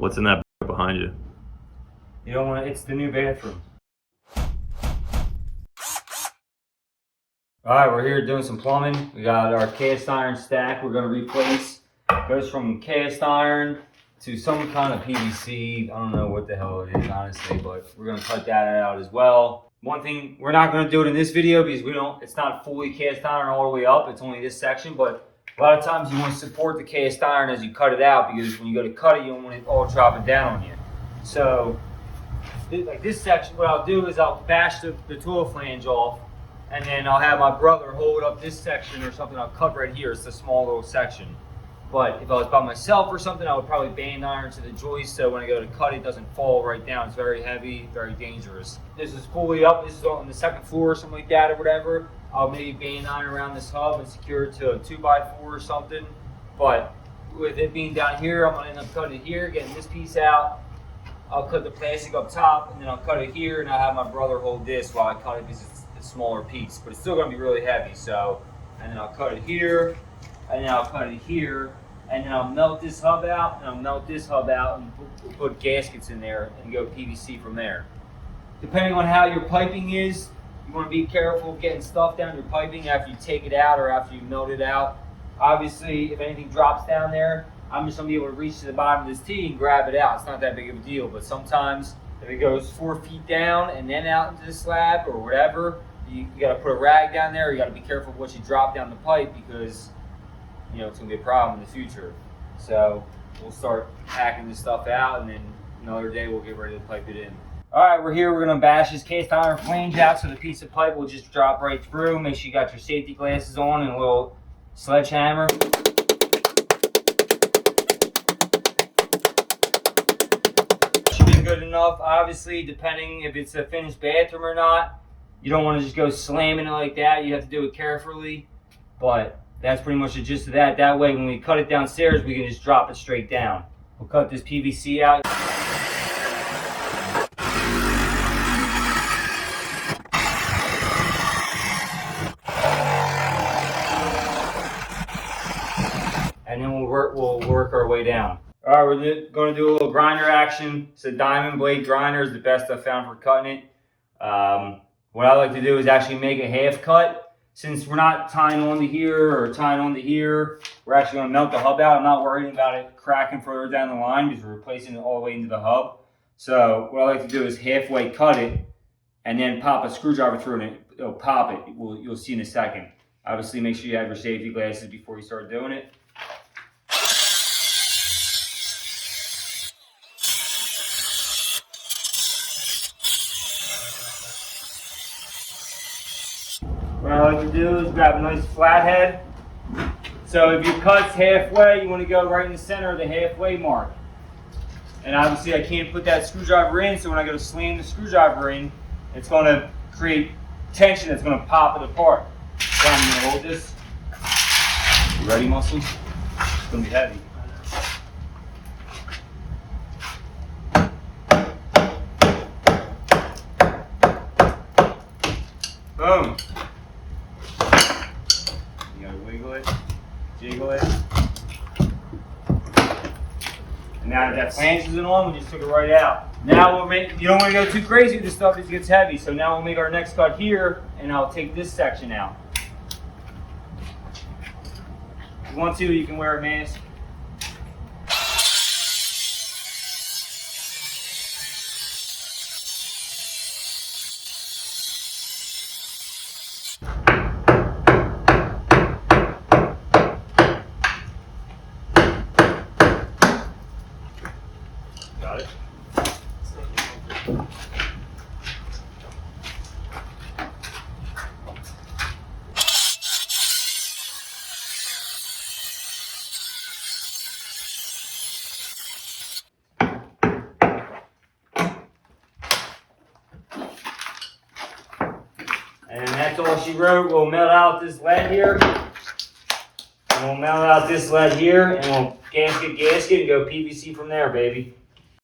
What's in that behind you? You don't want to, it's the new bathroom. Alright, we're here doing some plumbing. We got our cast iron stack we're going to replace. It goes from cast iron to some kind of PVC. I don't know what the hell it is, honestly, but we're going to cut that out as well. One thing, we're not going to do it in this video because it's not fully cast iron all the way up. It's only this section, but a lot of times you want to support the cast iron as you cut it out, because when you go to cut it, you don't want it all dropping down on you. So, like this section, what I'll do is I'll bash the tool flange off, and then I'll have my brother hold up this section or something. I'll cut right here. It's a small little section. But if I was by myself or something, I would probably band iron to the joist so when I go to cut, it doesn't fall right down. It's very heavy, very dangerous. This is fully up. This is on the second floor or something like that or whatever. I'll maybe band iron around this hub and secure it to a 2x4 or something. But with it being down here, I'm going to end up cutting it here, getting this piece out. I'll cut the plastic up top, and then I'll cut it here, and I'll have my brother hold this while I cut it because it's a smaller piece. But it's still going to be really heavy. So, and then I'll cut it here, and then I'll cut it here. And then I'll melt this hub out, and I'll melt this hub out, and we'll put gaskets in there and go PVC from there. Depending on how your piping is, you want to be careful getting stuff down your piping after you take it out or after you melt it out. Obviously, if anything drops down there, I'm just going to be able to reach to the bottom of this tee and grab it out. It's not that big of a deal, but sometimes if it goes 4 feet down and then out into the slab or whatever, you got to put a rag down there. You got to be careful of what you drop down the pipe, because it's going to be a problem in the future. So we'll start packing this stuff out, and then another day we'll get ready to pipe it in. All right, we're here. We're going to bash this cast iron flange out so the piece of pipe will just drop right through. Make sure you got your safety glasses on and a little sledgehammer. Should be good enough. Obviously, depending if it's a finished bathroom or not, you don't want to just go slamming it like that. You have to do it carefully, but that's pretty much the gist of that. That way, when we cut it downstairs, we can just drop it straight down. We'll cut this PVC out. And then we'll work our way down. All right, we're going to do a little grinder action. It's a diamond blade grinder. Is the best I've found for cutting it. What I like to do is actually make a half cut. Since we're not tying onto here or tying onto here, we're actually going to melt the hub out. I'm not worried about it cracking further down the line because we're replacing it all the way into the hub. So what I like to do is halfway cut it and then pop a screwdriver through it, and it'll pop it. You'll see in a second. Obviously, make sure you have your safety glasses before you start doing it. What I like to do is grab a nice flathead. So if your cut's halfway, you want to go right in the center of the halfway mark. And obviously I can't put that screwdriver in, so when I go to slam the screwdriver in, it's going to create tension that's going to pop it apart. So I'm going to hold this. You ready, muscle? It's going to be heavy. Boom. Wiggle it, jiggle it. And now that flange isn't on, we just took it right out. Now you don't want to go too crazy with this stuff because it gets heavy. So now we'll make our next cut here, and I'll take this section out. If you want to, you can wear a mask. Got it. And that's all she wrote. We'll melt out this lead here. And we'll melt out this lead here, and we'll gasket and go PVC from there, baby.